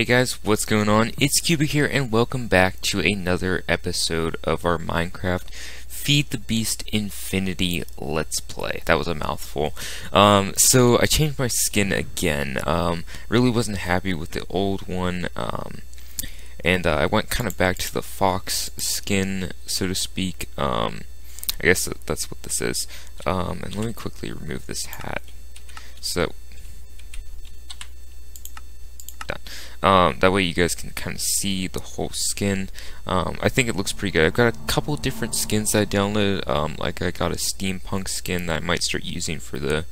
Hey guys, what's going on? It's Cubic here, and welcome back to another episode of our Minecraft Feed the Beast Infinity Let's Play. That was a mouthful. So I changed my skin again. Really wasn't happy with the old one, and I went kind of back to the fox skin, so to speak. I guess that's what this is. And let me quickly remove this hat. So that way you guys can kind of see the whole skin. I think it looks pretty good. I've got a couple different skins that I downloaded. Like I got a steampunk skin that I might start using for the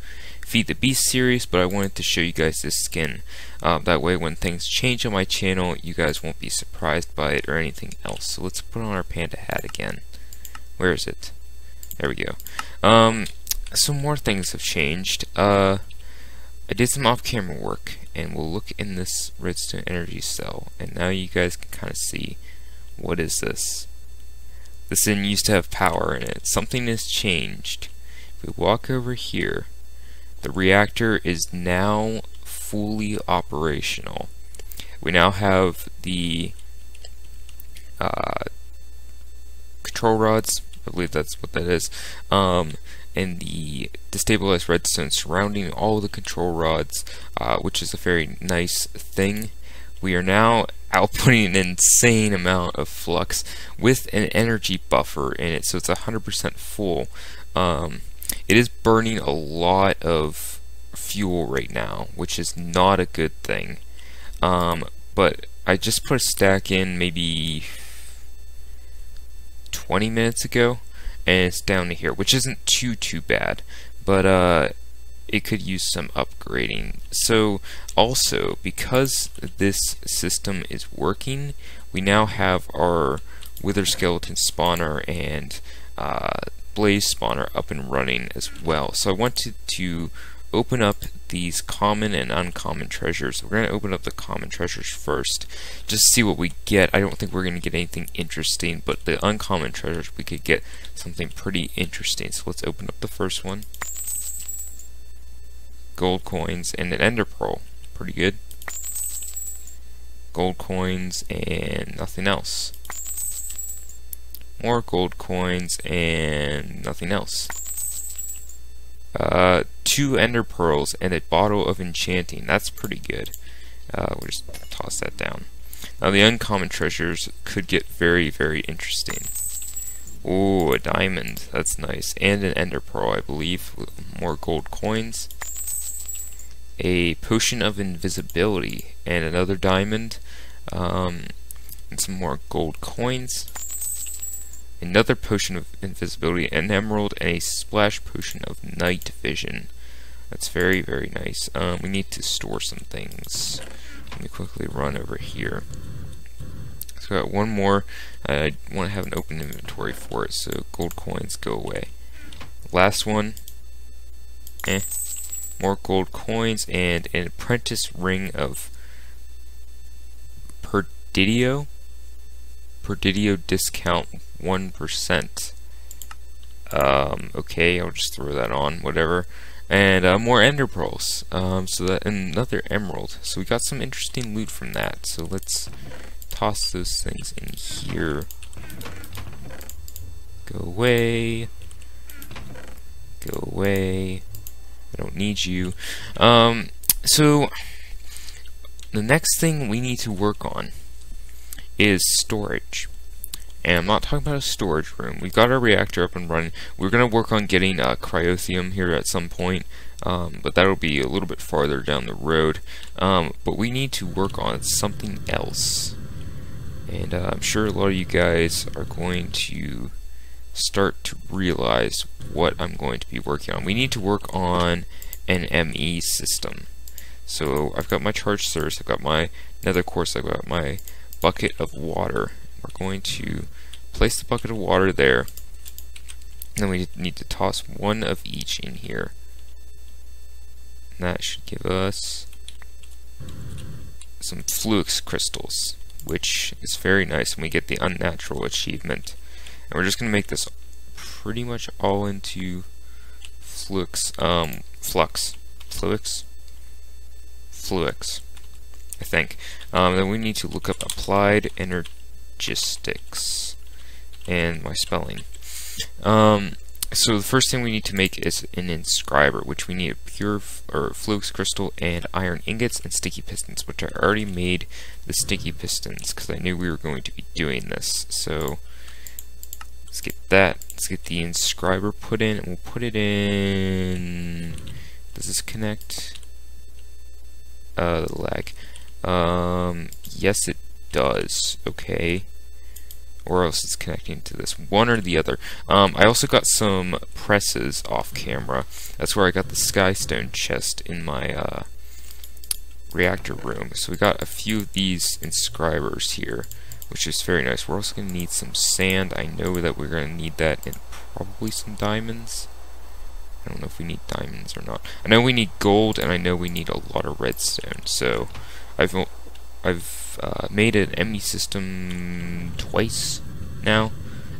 Feed the Beast series, but I wanted to show you guys this skin. That way when things change on my channel, you guys won't be surprised by it or anything else. So let's put on our panda hat again. Where is it? There we go. Some more things have changed. I did some off-camera work, and we'll look in this redstone energy cell, and now you guys can kind of see, what is this? This didn't used to have power in it. Something has changed. If we walk over here, the reactor is now fully operational. We now have the control rods, I believe that's what that is, and the destabilized redstone surrounding all the control rods, which is a very nice thing. We are now outputting an insane amount of flux with an energy buffer in it, so it's 100% full. It is burning a lot of fuel right now, which is not a good thing. But I just put a stack in maybe 20 minutes ago, and it's down to here, which isn't too bad, but it could use some upgrading. So also, because this system is working, we now have our wither skeleton spawner and blaze spawner up and running as well. So I wanted to open up these common and uncommon treasures. We're going to open up the common treasures first, just to see what we get. I don't think we're going to get anything interesting, but the uncommon treasures, we could get something pretty interesting. So let's open up the first one. Gold coins and an ender pearl. Pretty good. Gold coins and nothing else. More gold coins and nothing else. 2 ender pearls and a bottle of enchanting. That's pretty good. We'll just toss that down. Now the uncommon treasures could get very interesting. Oh, a diamond. That's nice. And an ender pearl, I believe. With more gold coins. A potion of invisibility and another diamond. And some more gold coins. Another potion of invisibility, an emerald, and a splash potion of night vision. That's very nice. We need to store some things. Let me quickly run over here. So I got one more. I want to have an open inventory for it, so gold coins go away. Last one. More gold coins and an apprentice ring of Perdidio. Perdidio discount 1%. Okay, I'll just throw that on, whatever. And more ender pearls. So that, and another emerald. So we got some interesting loot from that. So let's toss those things in here. Go away. Go away. I don't need you. So the next thing we need to work on is storage. And I'm not talking about a storage room. We've got our reactor up and running. We're going to work on getting cryothium here at some point, but that'll be a little bit farther down the road. But we need to work on something else. And I'm sure a lot of you guys are going to start to realize what I'm going to be working on. We need to work on an ME system. So I've got my charged source, I've got my nether quartz, I've got my bucket of water. We're going to place the bucket of water there. And then we need to toss one of each in here. And that should give us some flux crystals, which is very nice, and we get the unnatural achievement. And we're just going to make this pretty much all into flux. I think. Then we need to look up applied energistics and my spelling. So the first thing we need to make is an inscriber, which we need a pure flux crystal and iron ingots and sticky pistons, which I already made the sticky pistons because I knew we were going to be doing this. So let's get that. Let's get the inscriber put in, and we'll put it in. Does this connect? Lag. Yes, it does. Okay. Or else it's connecting to this, one or the other. I also got some presses off camera. That's where I got the skystone chest in my reactor room. So we got a few of these inscribers here, which is very nice. We're also going to need some sand. I know that we're going to need that, and probably some diamonds. I don't know if we need diamonds or not. I know we need gold, and I know we need a lot of redstone. So I've made an ME system twice now,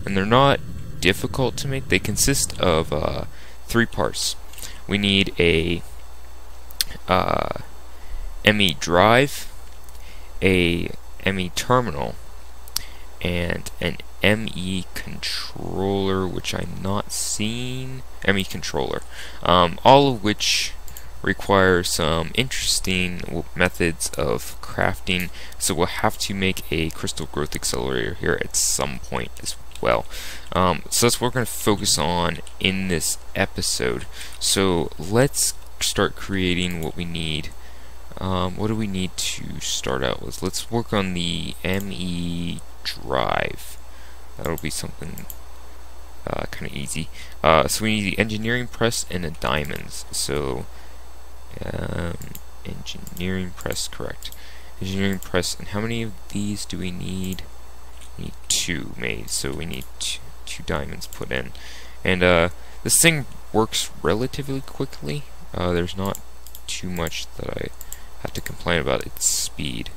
and they're not difficult to make. They consist of 3 parts. We need a ME drive, a ME terminal, and an ME controller, which I'm not seeing. ME controller, all of which require some interesting methods of crafting, so we'll have to make a crystal growth accelerator here at some point as well. So that's what we're going to focus on in this episode. So let's start creating what we need. What do we need to start out with? Let's work on the ME drive. That'll be something kind of easy. So we need the engineering press and the diamonds. So engineering press, correct. Engineering press, and how many of these do we need? We need 2 made, so we need 2 diamonds put in. And this thing works relatively quickly. There's not too much that I have to complain about its speed.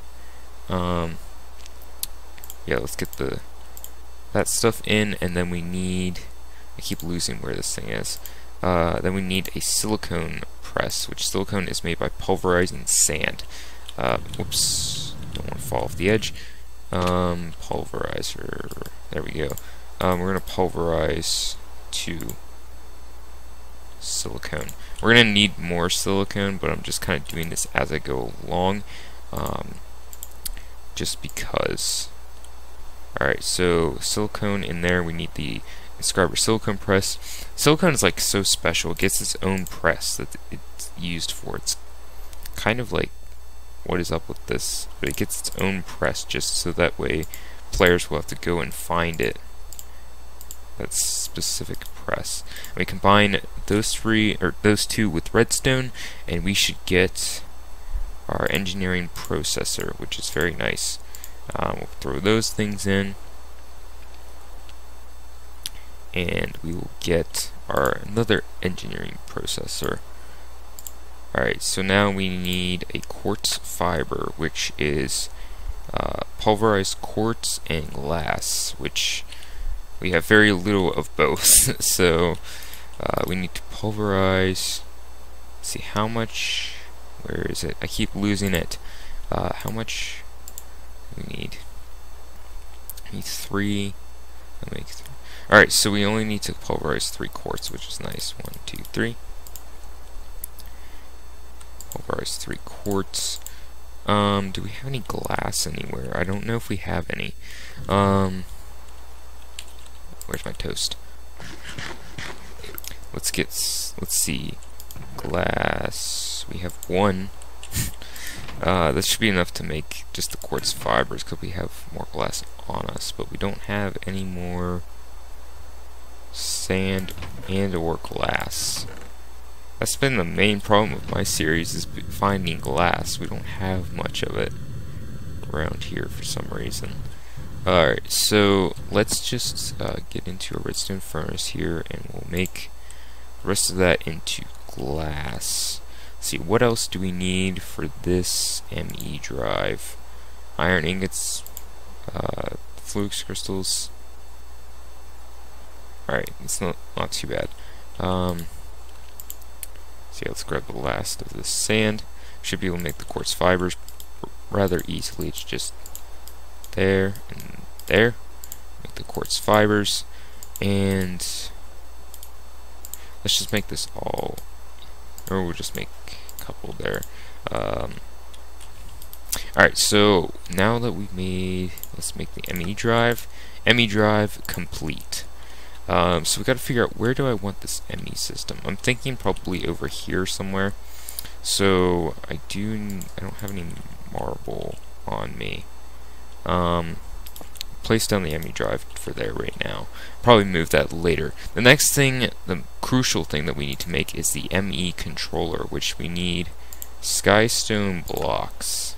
Yeah, let's get that stuff in, and then we need, I keep losing where this thing is. Then we need a silicone press, which silicone is made by pulverizing sand. Whoops, don't want to fall off the edge. Pulverizer, there we go. We're going to pulverize 2 silicone. We're going to need more silicone, but I'm just kind of doing this as I go along, just because. Alright, so silicone in there. We need the inscriber silicone press. Silicone is like so special. It gets its own press that it's used for. It's kind of like, what is up with this? But it gets its own press just so that way players will have to go and find it. That specific press. And we combine those 2 with redstone, and we should get our engineering processor, which is very nice. We'll throw those things in, and we will get another engineering processor. Alright, so now we need a quartz fiber, which is pulverized quartz and glass, which we have very little of both. So we need to pulverize. Let's see how much. Where is it? I keep losing it. How much we need? I need 3. I'll make 3. Alright, so we only need to pulverize 3 quartz, which is nice. 1, 2, 3. Pulverize 3 quartz. Do we have any glass anywhere? I don't know if we have any. Where's my toast? Let's see. Glass. We have 1. This should be enough to make just the quartz fibers, because we have more glass on us, but we don't have any more sand and or glass. That's been the main problem with my series, is finding glass. We don't have much of it around here for some reason. Alright, so let's just get into a redstone furnace here, and we'll make the rest of that into glass. Let's see, what else do we need for this ME drive? Iron ingots, flux crystals. Alright, it's not too bad. So yeah, let's grab the last of this sand. Should be able to make the quartz fibers rather easily. It's just there and there. Make the quartz fibers, and let's just make this all, or we'll just make a couple there. Alright, so now that we've made, let's make the ME drive. ME drive complete. So we got to figure out, where do I want this ME system? I'm thinking probably over here somewhere. So I don't have any marble on me. Place down the ME drive for there right now. Probably move that later. The next thing, the crucial thing that we need to make is the ME controller, which we need skystone blocks.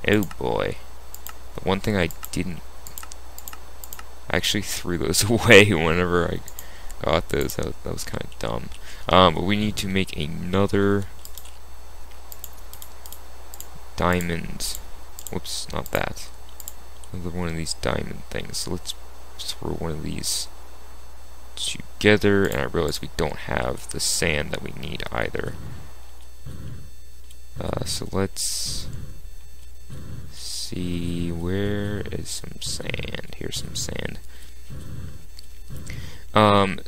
Oh boy. The one thing I actually threw those away whenever I got those. That was kind of dumb. But we need to make another diamond. Whoops, not that. Another one of these diamond things. So let's throw one of these together, and I realize we don't have the sand that we need either. So let's see, where is some sand? Here's some sand.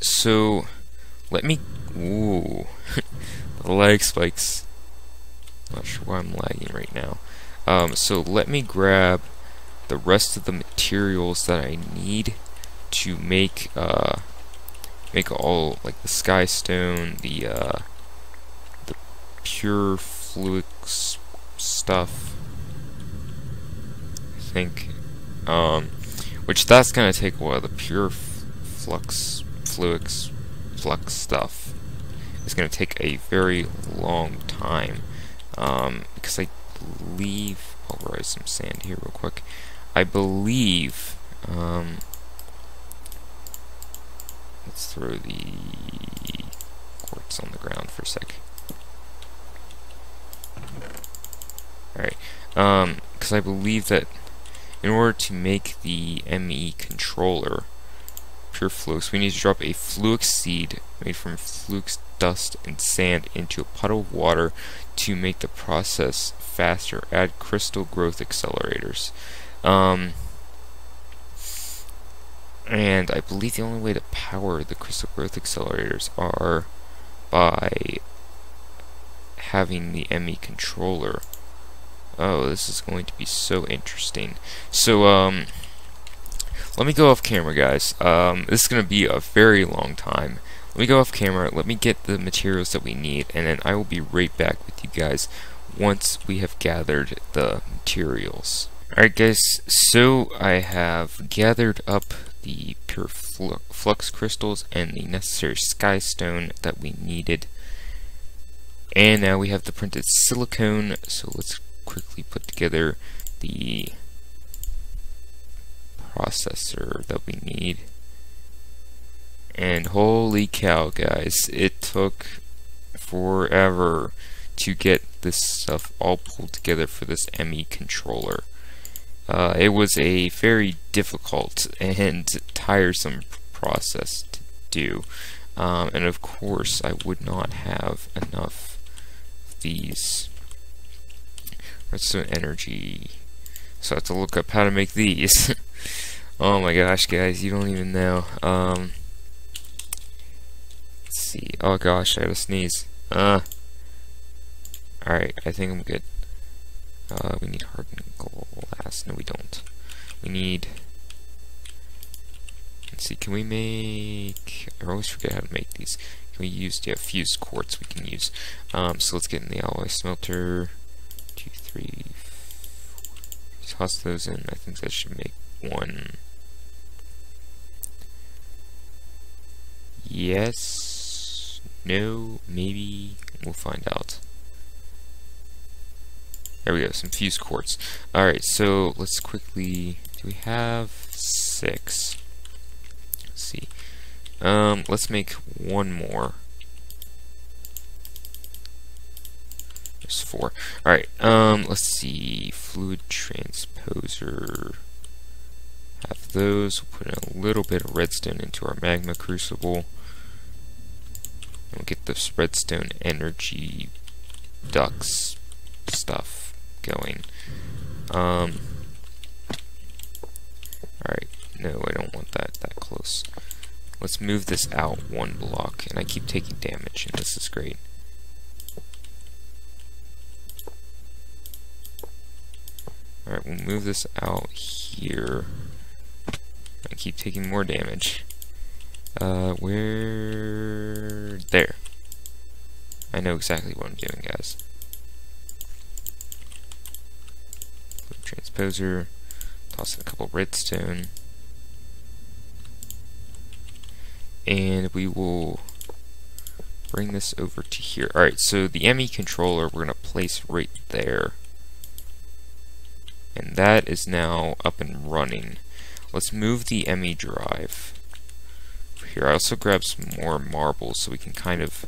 So let me, ooh, the lag spikes. Not sure why I'm lagging right now. So let me grab the rest of the materials that I need to make all, like the skystone, the pure flux stuff, I think, which that's gonna take a while. The pure flux stuff is gonna take a very long time, because I believe, I'll rise some sand here real quick. I believe, let's throw the quartz on the ground for a sec. Alright, because I believe that in order to make the ME controller pure flux, we need to drop a flux seed made from flux dust and sand into a puddle of water to make the process faster. Add crystal growth accelerators. And I believe the only way to power the crystal growth accelerators are by having the ME controller. Oh, this is going to be so interesting. So, let me go off camera, guys. This is going to be a very long time. Let me go off camera, let me get the materials that we need, and then I will be right back with you guys once we have gathered the materials. Alright guys, so I have gathered up the pure flux crystals and the necessary skystone that we needed. And now we have the printed silicone, so let's quickly put together the processor that we need. And holy cow, guys, it took forever to get this stuff all pulled together for this ME controller. It was a very difficult and tiresome process to do, and of course I would not have enough of these redstone energy, so I have to look up how to make these. Oh my gosh, guys, you don't even know. Let's see. Oh gosh, I gotta sneeze. Alright, I think I'm good. We need hardened glass. No, we don't. We need... Let's see, can we make... I always forget how to make these. Can we use... Yeah, fused quartz we can use. So let's get in the alloy smelter. 2, 3, 4. Toss those in. I think that should make one. Yes. No. Maybe. We'll find out. There we go, some fused quartz. Alright, so let's quickly... Do we have 6? Let's see. Let's make one more. There's 4. Alright, let's see. Fluid transposer. Have those. We'll put in a little bit of redstone into our magma crucible. And we'll get this redstone energy ducts stuff going. Alright, no, I don't want that close. Let's move this out 1 block, and I keep taking damage, and this is great. Alright, we'll move this out here. I keep taking more damage. Where... There. I know exactly what I'm doing, guys. Transposer. Toss in a couple redstone. And we will bring this over to here. Alright, so the ME controller we're going to place right there. And that is now up and running. Let's move the ME drive here. I also grabbed some more marbles so we can kind of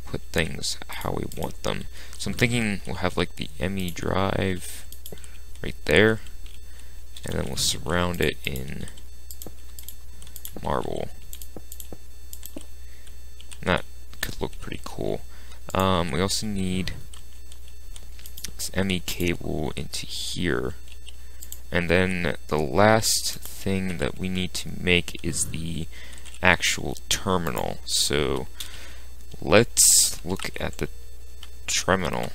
put things how we want them. So I'm thinking we'll have like the ME drive right there, and then we'll surround it in marble. And that could look pretty cool. We also need this ME cable into here. And then the last thing that we need to make is the actual terminal. So let's look at the terminal.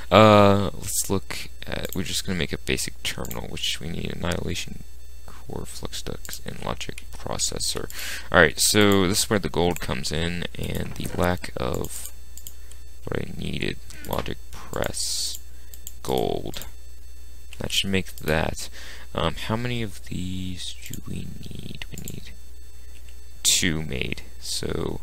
Let's look at, we're just going to make a basic terminal, which we need annihilation core, flux ducts, and logic processor. Alright, so this is where the gold comes in, and the lack of what I needed, logic press, gold. That should make that. How many of these do we need? We need 2 made. So,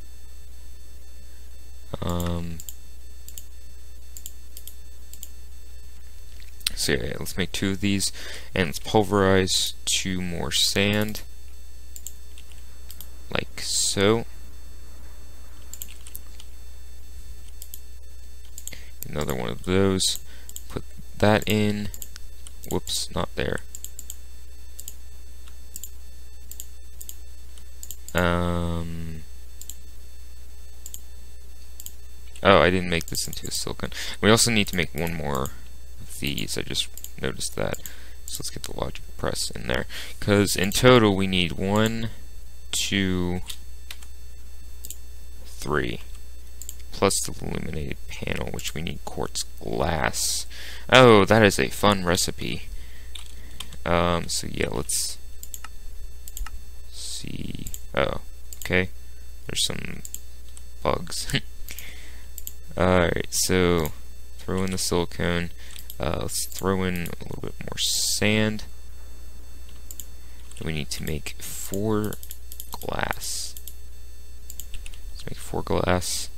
yeah, let's make 2 of these, and let's pulverize 2 more sand, like so. Another one of those. Put that in. Whoops, not there. Oh, I didn't make this into a silicon. We also need to make 1 more of these. I just noticed that. So let's get the logic press in there. Because in total we need 1, 2, 3. Plus the illuminated panel, which we need quartz glass. Oh, that is a fun recipe. So yeah, let's see. Oh, okay. There's some bugs. Alright, so throw in the silicone. Let's throw in a little bit more sand. We need to make 4 glass. Let's make 4 glass.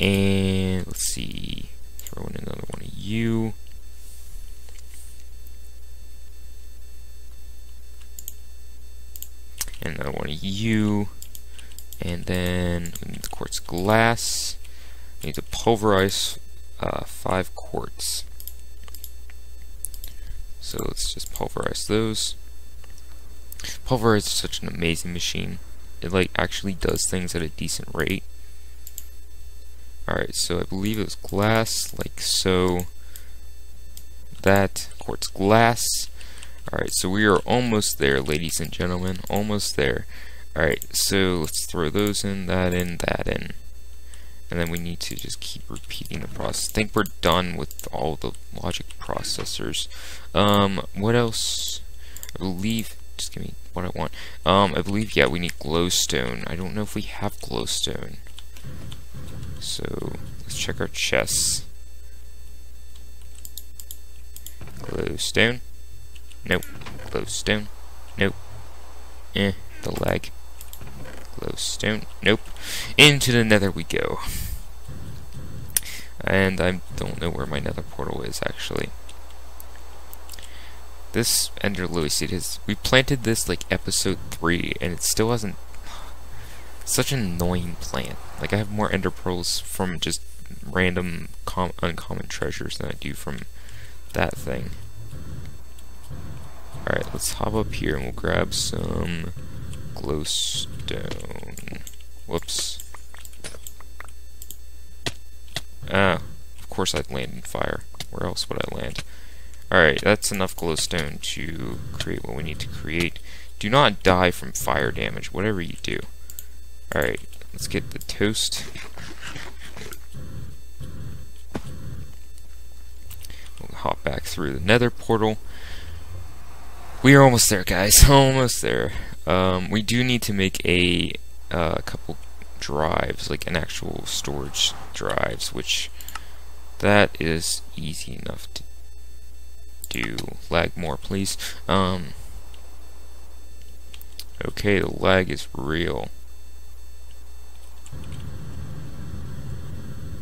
And let's see, throw in another one of you. And another one of you. And then we need the quartz glass. We need to pulverize 5 quartz. So let's just pulverize those. Pulverize is such an amazing machine. It like actually does things at a decent rate. Alright, so I believe it was glass, like so. That, quartz glass. Alright, so we are almost there, ladies and gentlemen. Almost there. Alright, so let's throw those in, that in, that in. And then we need to just keep repeating the process. I think we're done with all the logic processors. What else? I believe, just give me what I want. I believe, yeah, we need glowstone. I don't know if we have glowstone. So, let's check our chests. Glowstone. Nope. Glowstone. Nope. The lag. Glowstone. Nope. Into the nether we go. And I don't know where my nether portal is, actually. This ender lily seed is... We planted this, like, episode 3, and it still hasn't... Such an annoying plant. Like, I have more ender pearls from just random uncommon treasures than I do from that thing. Alright, let's hop up here and we'll grab some glowstone. Whoops. Ah, of course I'd land in fire. Where else would I land? Alright, that's enough glowstone to create what we need to create. Do not die from fire damage, whatever you do. Alright, let's get the toast. We'll hop back through the Nether portal. We are almost there, guys. Almost there. We do need to make a couple drives, like an actual storage drives, which that is easy enough to do. Lag more, please. Okay, the lag is real.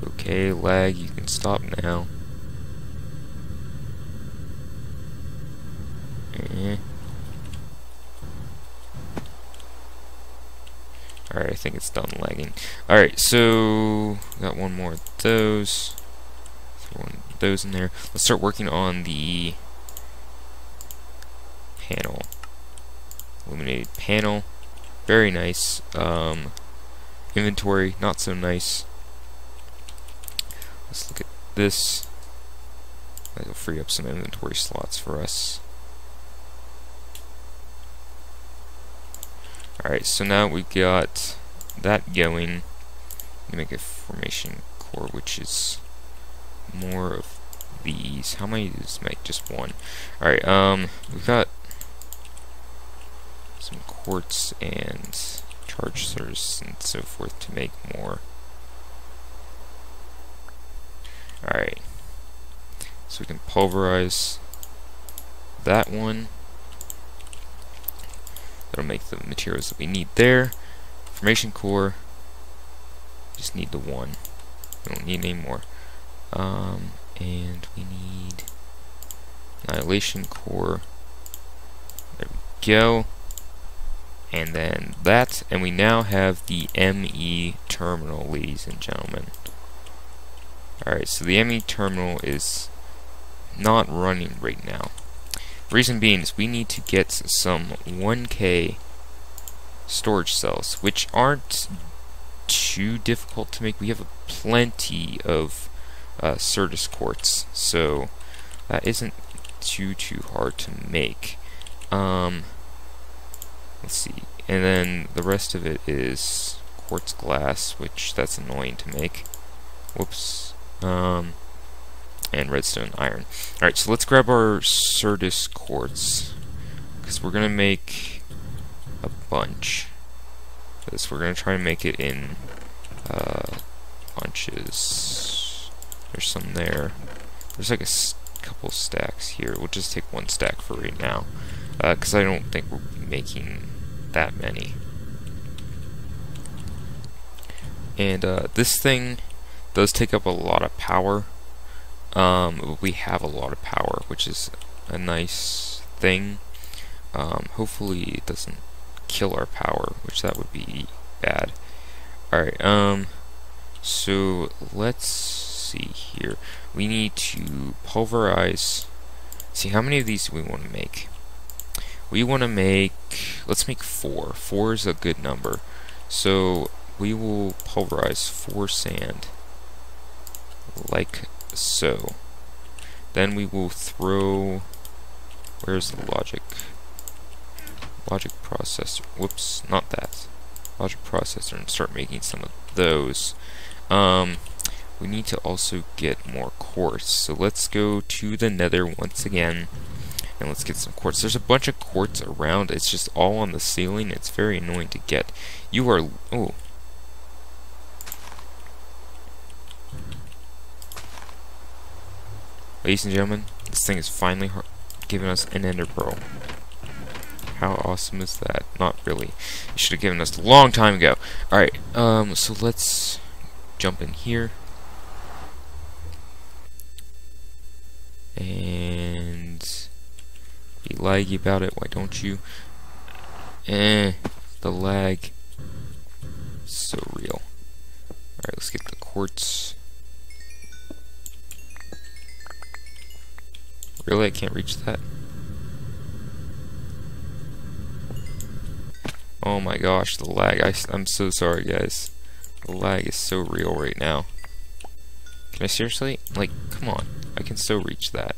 Okay, lag, you can stop now. Alright, I think it's done lagging. Alright, so got one more of those. Throw one of those in there. Let's start working on the panel. Illuminated panel. Very nice. Inventory, not so nice. Let's look at this. That'll free up some inventory slots for us. Alright, so now we've got that going. Make a formation core, which is more of these. How many does this make? Just one. Alright, we've got some quartz and charge source and so forth to make more. Alright, so we can pulverize that one. That'll make the materials that we need there. Formation core, just need the one. We don't need any more. And we need annihilation core. There we go. And then that, and we now have the ME terminal, ladies and gentlemen. Alright, so the ME terminal is not running right now. Reason being is we need to get some 1K storage cells, which aren't too difficult to make. We have plenty of Certus quartz, so that isn't too hard to make. Let's see, and then the rest of it is quartz glass, which that's annoying to make. Whoops. And redstone iron. Alright, so let's grab our Certus quartz, because we're gonna make a bunch. We're gonna try and make it in bunches. There's some there. There's like a couple stacks here. We'll just take one stack for right now, because I don't think we're making that many. And this thing does take up a lot of power. We have a lot of power, which is a nice thing. Hopefully it doesn't kill our power, which that would be bad. Alright, so let's see here. We need to pulverize. See, how many of these do we want to make? We want to make, let's make 4. 4 is a good number. So we will pulverize 4 sand, like so. Then we will throw, where's the logic processor, whoops, not that, logic processor, and start making some of those. We need to also get more quartz, so let's go to the Nether once again and let's get some quartz. There's a bunch of quartz around, it's just all on the ceiling. It's very annoying to get. You are, oh, ladies and gentlemen, this thing is finally giving us an ender pearl. How awesome is that? Not really. It should have given us a long time ago. Alright, so let's jump in here. And be laggy about it, why don't you? The lag is so real. Alright, let's get the quartz. Really? I can't reach that? Oh my gosh, the lag. I'm so sorry, guys. The lag is so real right now. Can I seriously? Like, come on. I can still reach that.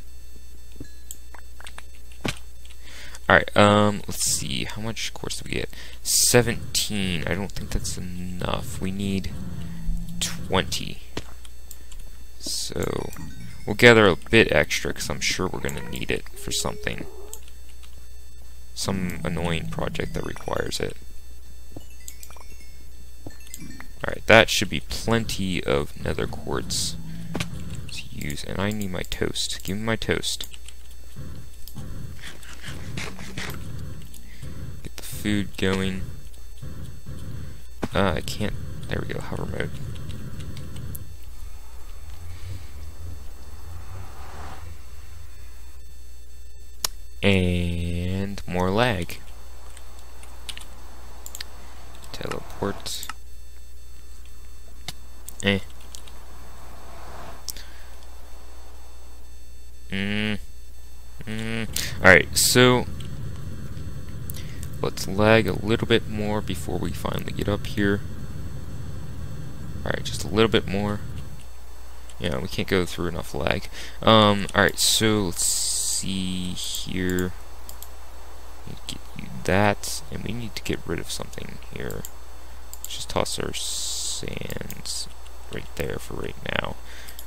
Alright, let's see. How much quartz do we get? 17. I don't think that's enough. We need 20. So, we'll gather a bit extra, because I'm sure we're going to need it for something. Some annoying project that requires it. Alright, that should be plenty of nether quartz to use. And I need my toast. Give me my toast. Get the food going. I can't. There we go, hover mode. And more lag. Teleport. Alright, so let's lag a little bit more before we finally get up here. Alright, just a little bit more. Yeah, we can't go through enough lag. Alright, so let's see here. Need to get you that, and we need to get rid of something here. Let's just toss our sands right there for right now.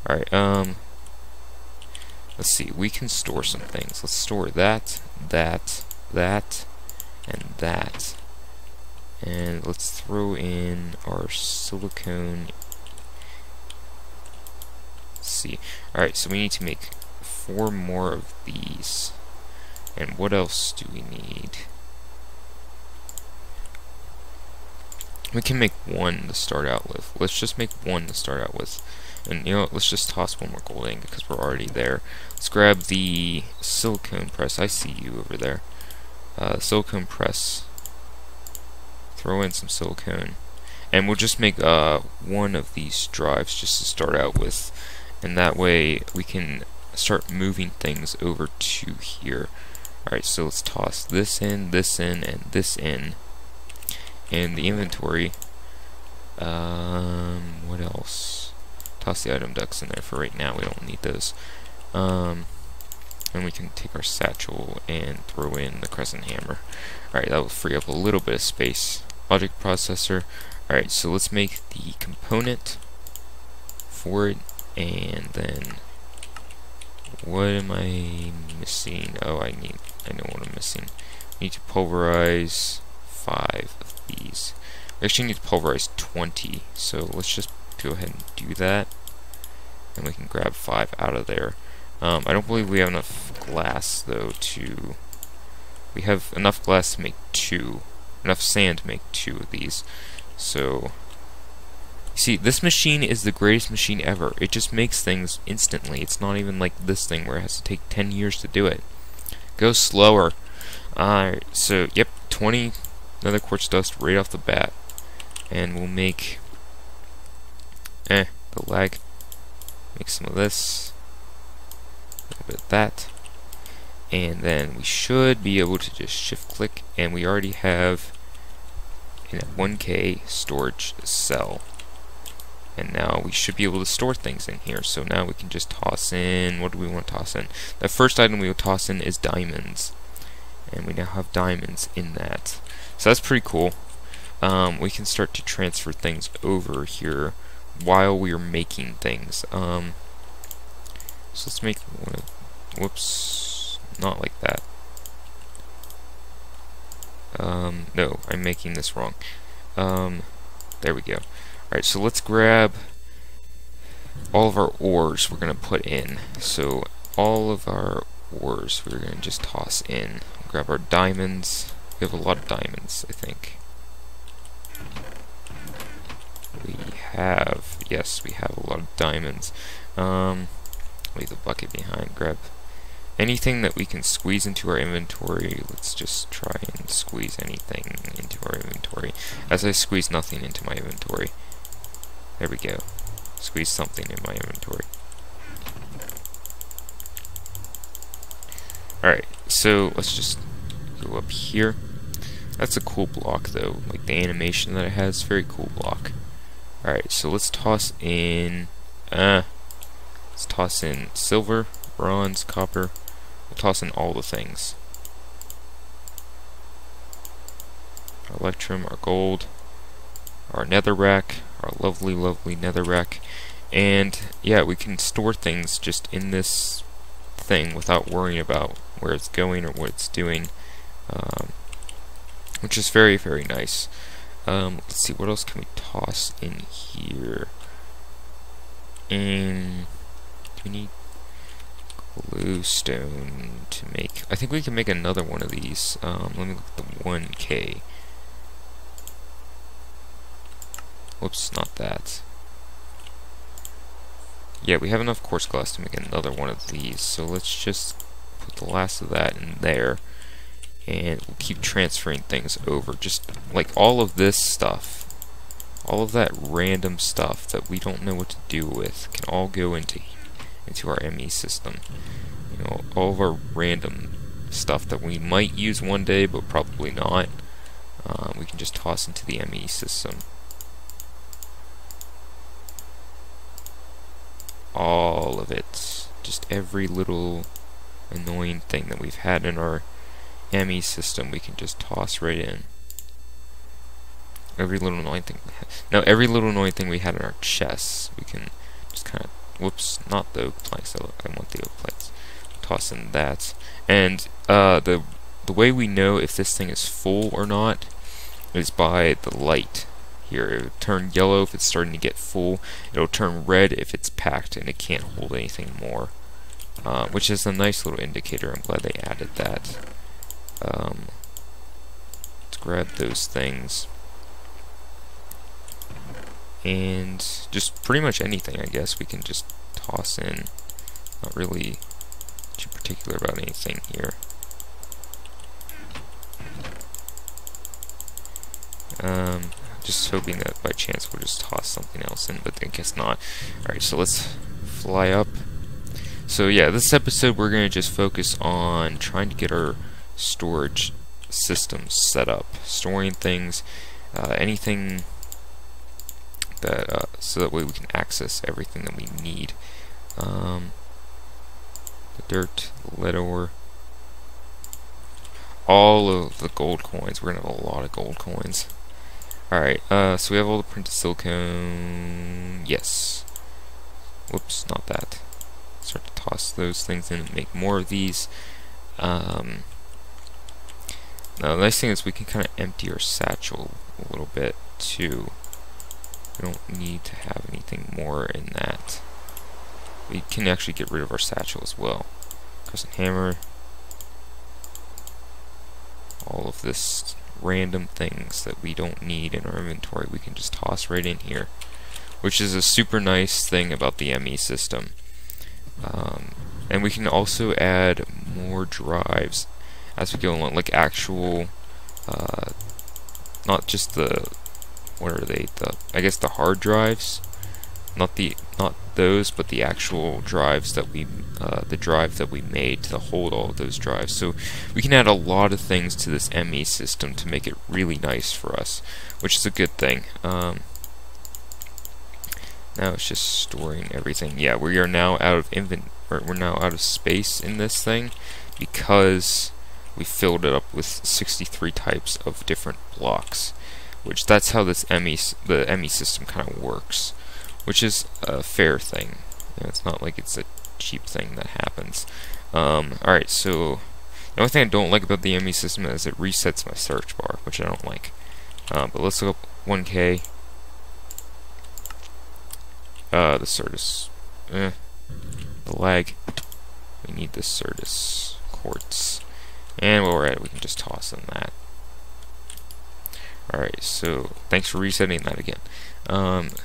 Alright, let's see, we can store some things. Let's store that, that, and that. And let's throw in our silicone. Let's see. Alright, so we need to make 4 more of these. And what else do we need? We can make 1 to start out with. Let's just make 1 to start out with. And you know what, let's just toss 1 more gold ingot because we're already there. Let's grab the silicone press. I see you over there. Silicone press. Throw in some silicone. And we'll just make 1 of these drives just to start out with. And that way we can start moving things over to here. Alright, so let's toss this in, and this in. And the inventory. What else? Toss the item ducts in there for right now. We don't need those. And we can take our satchel and throw in the crescent hammer. Alright, that will free up a little bit of space. Logic processor. Alright, so let's make the component for it. And then what am I missing? Oh, I know what I'm missing. We need to pulverize 5 of these. We actually need to pulverize 20, so let's just go ahead and do that. And we can grab 5 out of there. I don't believe we have enough glass, though, to... We have enough glass to make 2. Enough sand to make 2 of these. So... See, this machine is the greatest machine ever. It just makes things instantly. It's not even like this thing where it has to take 10 years to do it. Go slower. Alright, so, yep, 20 nether quartz dust right off the bat. And we'll make... the lag. Make some of this. A little bit of that. And then we should be able to just shift click, and we already have a 1K storage cell. And now we should be able to store things in here. So now we can just toss in, what do we want to toss in? The first item we will toss in is diamonds. And we now have diamonds in that. So that's pretty cool. We can start to transfer things over here while we are making things. So let's make one of, whoops, not like that. No, I'm making this wrong. There we go. Alright, so let's grab all of our ores we're going to put in. So all of our ores we're going to just toss in. Grab our diamonds. We have a lot of diamonds, I think. We have, yes, we have a lot of diamonds. Leave the bucket behind. Grab anything that we can squeeze into our inventory. Let's just try and squeeze anything into our inventory. As I squeeze nothing into my inventory. There we go. Squeeze something in my inventory. Alright, so let's just go up here. That's a cool block though. Like the animation that it has, very cool block. Alright, so let's toss in Let's toss in silver, bronze, copper. We'll toss in all the things. Our electrum, our gold, our netherrack, our lovely, lovely netherrack. And yeah, we can store things just in this thing without worrying about where it's going or what it's doing, which is very, very nice. Let's see, what else can we toss in here? And do we need glowstone to make? I think we can make another one of these. Let me look at the 1K. Whoops, not that. Yeah, we have enough quartz glass to make another one of these, so let's just put the last of that in there, and we'll keep transferring things over. Just like all of this stuff, all of that random stuff that we don't know what to do with can all go into our ME system. You know, all of our random stuff that we might use one day, but probably not, we can just toss into the ME system. All of it. Just every little annoying thing that we've had in our ME system, we can just toss right in. Every little annoying thing we had. Now, every little annoying thing we had in our chests, we can just kind of, whoops, not the oak planks, I want the oak planks. Toss in that. And the way we know if this thing is full or not is by the light. Here, it'll turn yellow if it's starting to get full. It'll turn red if it's packed and it can't hold anything more, which is a nice little indicator. I'm glad they added that. Let's grab those things. And just pretty much anything, I guess, we can just toss in. Not really too particular about anything here. Just hoping that by chance we'll just toss something else in, but I guess not. Alright, so let's fly up. So yeah, this episode we're going to just focus on trying to get our storage systems set up. Storing things, anything that, so that way we can access everything that we need. The dirt, the lead ore, all of the gold coins. We're going to have a lot of gold coins. Alright, so we have all the printed silicone. Yes. Whoops, not that. Start to toss those things in and make more of these. Now, the nice thing is we can kind of empty our satchel a little bit, too. We don't need to have anything more in that. We can actually get rid of our satchel as well. Crescent hammer. All of this random things that we don't need in our inventory, we can just toss right in here, which is a super nice thing about the ME system. And we can also add more drives as we go along, like actual, not just the, what are they? I guess the hard drives, not those, but the actual drives that we, the drive that we made to hold all of those drives. So we can add a lot of things to this ME system to make it really nice for us, which is a good thing. Now it's just storing everything. Yeah, we are now out of we're now out of space in this thing because we filled it up with 63 types of different blocks, which that's how this the ME system kind of works, which is a fair thing. You know, it's not like it's a cheap thing that happens. Alright, so the only thing I don't like about the ME system is it resets my search bar, which I don't like. But let's look up 1K. The Certus. The lag. We need the Certus quartz. And while we're at it, we can just toss in that. Alright, so thanks for resetting that again.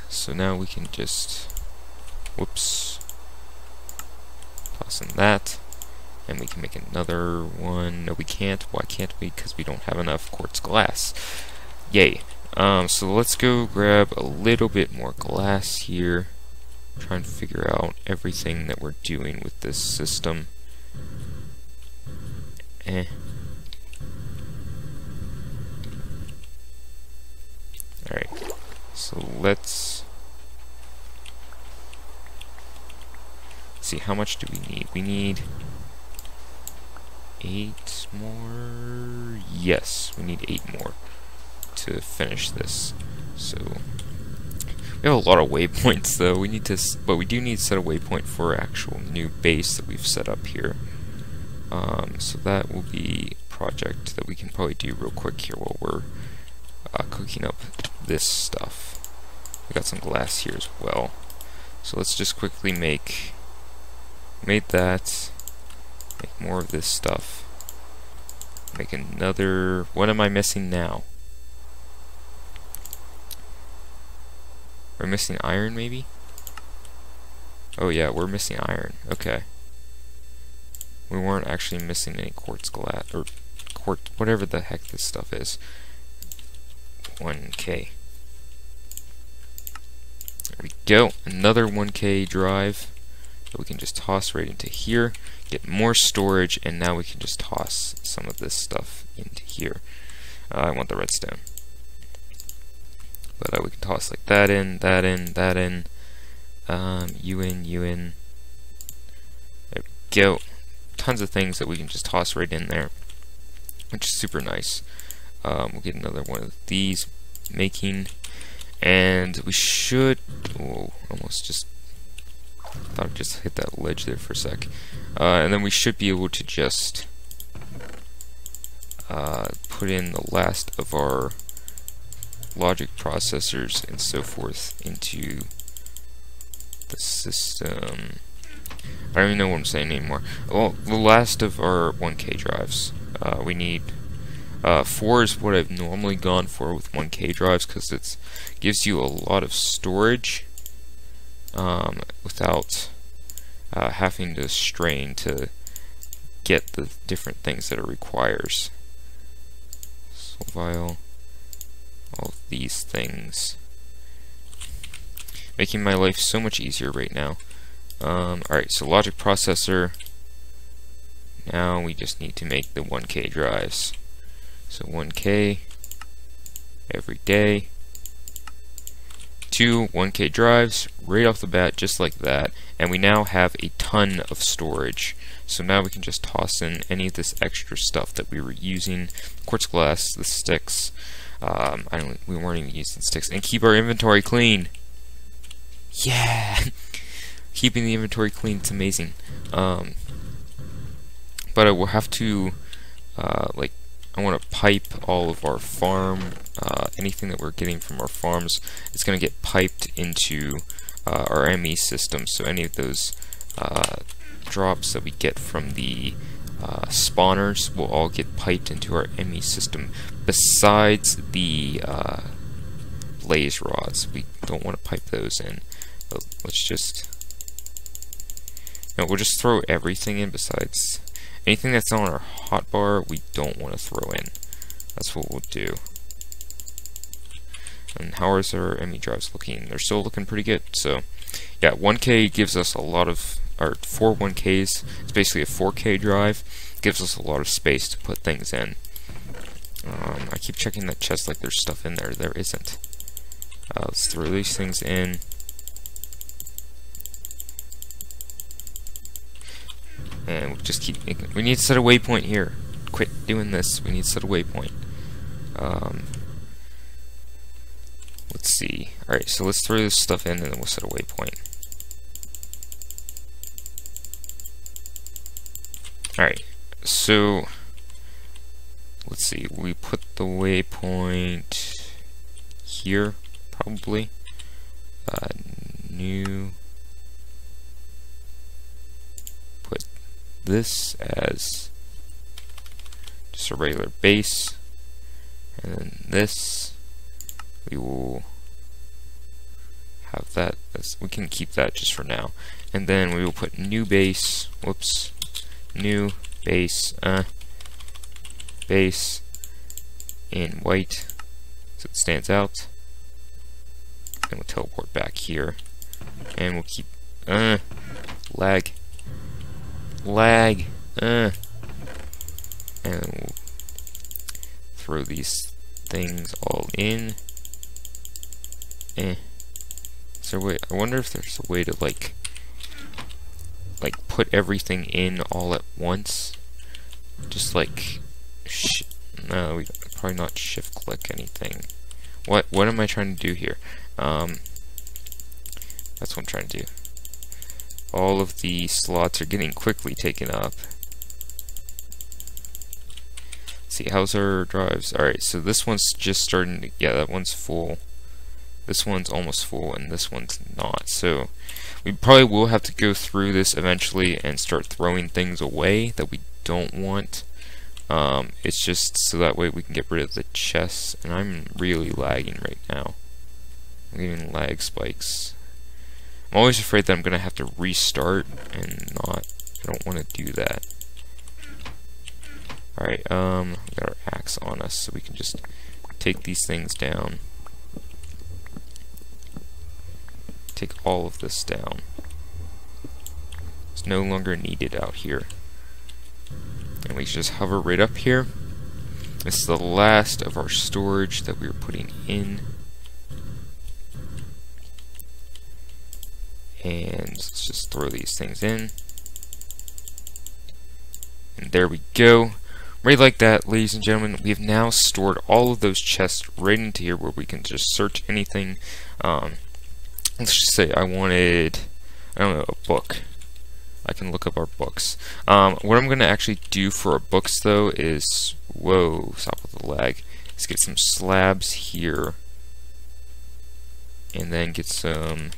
So now we can just, whoops, toss in that, and we can make another one. No, we can't. Why can't we? Because we don't have enough quartz glass. Yay. So let's go grab a little bit more glass here. Try and figure out everything that we're doing with this system. Alright, so let's see, how much do we need? We need 8 more. Yes, we need 8 more to finish this. So we have a lot of waypoints though. We need to, but we do need to set a waypoint for our actual new base that we've set up here. So that will be a project that we can probably do real quick here while we're cooking up this stuff. We got some glass here as well. So let's just quickly made that. Make more of this stuff. Make another. What am I missing now? We're missing iron, maybe? Oh yeah, we're missing iron. Okay. We weren't actually missing any quartz glass, or quartz, whatever the heck this stuff is. 1K. There we go. Another 1K drive that we can just toss right into here. Get more storage, and now we can just toss some of this stuff into here. I want the redstone. But we can toss like that in, that in, that in. You in, you in. There we go. Tons of things that we can just toss right in there, which is super nice. We'll get another one of these making, and we should. Oh, almost just thought I just hit that ledge there for a sec. And then we should be able to just put in the last of our logic processors and so forth into the system. I don't even know what I'm saying anymore. Well, the last of our 1K drives. We need 4 is what I've normally gone for with 1K drives, because it gives you a lot of storage without having to strain to get the different things that it requires. So vial, all of these things, making my life so much easier right now. Alright, so logic processor. Now we just need to make the 1K drives. So 1K every day. 2 1K drives right off the bat, just like that. And we now have a ton of storage. So now we can just toss in any of this extra stuff that we were using. Quartz glass, the sticks. We weren't even using sticks. And keep our inventory clean. Yeah! Keeping the inventory clean, it's amazing. But I will have to, I want to pipe all of our farm, anything that we're getting from our farms, it's going to get piped into our ME system. So any of those drops that we get from the spawners will all get piped into our ME system, besides the blaze rods. We don't want to pipe those in. But let's just... No, we'll just throw everything in besides anything that's on our hotbar. We don't want to throw in. That's what we'll do. And how is our ME drives looking? They're still looking pretty good. So yeah, 1K gives us a lot of, or 4 1Ks. It's basically a 4K drive. Gives us a lot of space to put things in. I keep checking that chest like there's stuff in there. There isn't. Let's throw these things in. And we'll just keep making. We need to set a waypoint here. Quit doing this. We need to set a waypoint. Let's see. Alright, so let's throw this stuff in and then we'll set a waypoint. Alright, so let's see. We put the waypoint here, probably. New. This as just a regular base, and then this we will have that as, we can keep that just for now, and then we will put new base, whoops, new base, base in white so it stands out, and we'll teleport back here, and we'll keep lag, and we'll throw these things all in. Is there a way? I wonder if there's a way to, like, like put everything in all at once. Just like no, we probably not shift click anything. What am I trying to do here? That's what I'm trying to do. All of the slots are getting quickly taken up. Let's see, how's our drives? Alright, so this one's just starting to, yeah, that one's full. This one's almost full, and this one's not. So we probably will have to go through this eventually and start throwing things away that we don't want. It's just so that way we can get rid of the chests, and I'm really lagging right now. I'm getting lag spikes. I'm always afraid that I'm gonna have to restart, and I don't want to do that. Alright, we got our axe on us, so we can just take these things down. Take all of this down. It's no longer needed out here. And we just hover right up here. This is the last of our storage that we were putting in. And let's just throw these things in. And there we go. Right like that, ladies and gentlemen, we have now stored all of those chests right into here where we can just search anything. Let's just say I wanted, I don't know, a book. I can look up our books. What I'm going to actually do for our books, though, is, whoa, stop with the lag. Let's get some slabs here. And then get some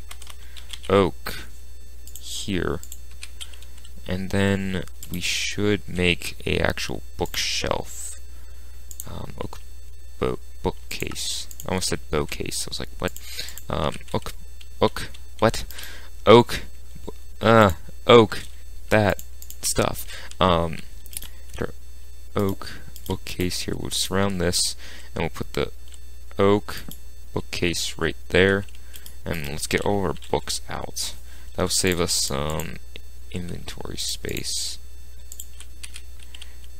oak here. And then we should make a actual bookshelf. Oak bookcase. I almost said bow case. I was like, what? Oak, that stuff. Oak bookcase here. We'll surround this, and we'll put the oak bookcase right there. And let's get all our books out. That'll save us some inventory space.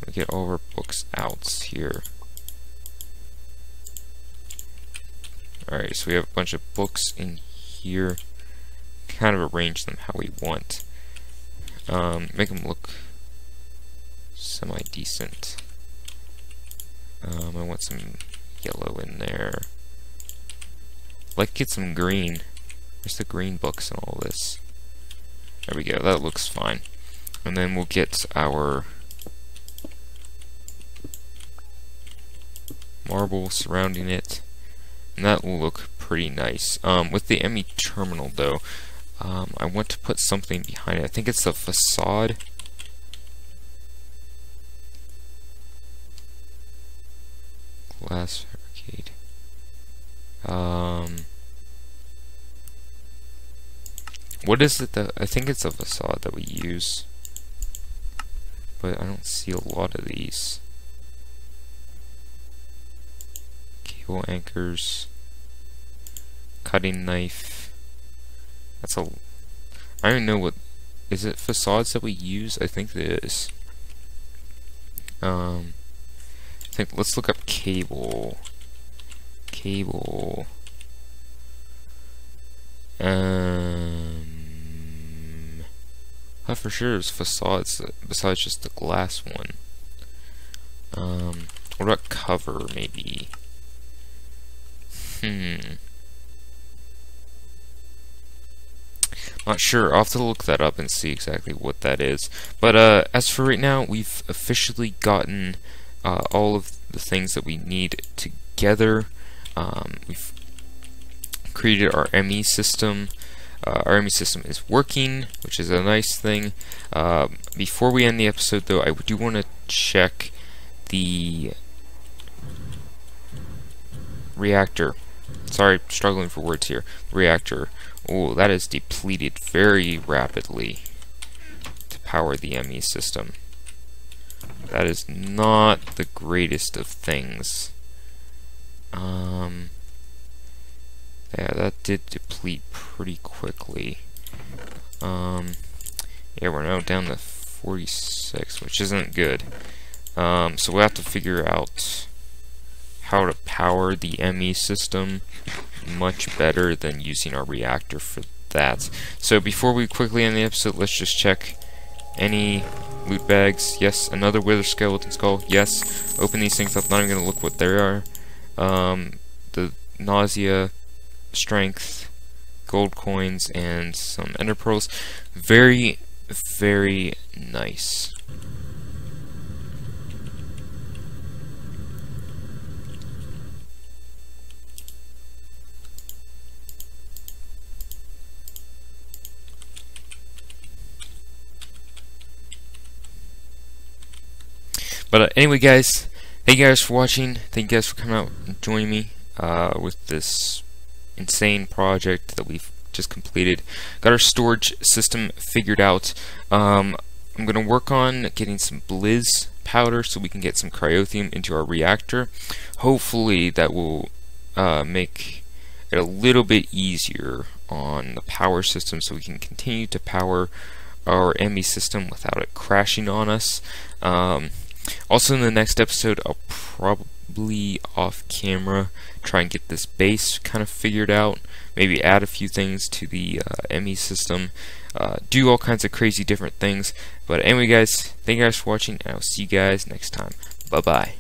We'll get all our books out here. Alright, so we have a bunch of books in here. Kind of arrange them how we want. Make them look semi-decent. I want some yellow in there. I'd like to get some green. Where's the green books and all this? There we go, that looks fine. And then we'll get our marble surrounding it. And that will look pretty nice. With the ME terminal, though, I want to put something behind it. I think it's the facade. Glass fabricate. What is it that I think it's a facade that we use, but I don't see a lot of these. Cable anchors, cutting knife. That's a. I don't know what. Is it facades that we use? I think it is. I think let's look up cable. Cable. For sure there's facades besides just the glass one. What about cover, maybe? Not sure. I'll have to look that up and see exactly what that is. But as for right now, we've officially gotten all of the things that we need together. We've created our ME system. Our ME system is working, which is a nice thing. Before we end the episode, though, I do want to check the reactor. Sorry, struggling for words here. Reactor. Oh, that is depleted very rapidly to power the ME system. That is not the greatest of things. Yeah, that did deplete pretty quickly. Yeah, we're now down to 46, which isn't good. So we'll have to figure out how to power the ME system much better than using our reactor for that. So before we quickly end the episode, let's just check any loot bags. Yes, another wither skeleton skull. Yes, open these things up. Not even gonna look what they are. The nausea, strength, gold coins, and some ender pearls. Very, very nice. But anyway, guys, thank you guys for watching. Thank you guys for coming out and joining me with this insane project that we've just completed. Got our storage system figured out. I'm going to work on getting some blizz powder so we can get some cryothium into our reactor. Hopefully that will make it a little bit easier on the power system so we can continue to power our ME system without it crashing on us. Also in the next episode, I'll probably off camera try and get this base kind of figured out, maybe add a few things to the ME system, do all kinds of crazy different things. But anyway, guys, thank you guys for watching, and I'll see you guys next time. Bye bye.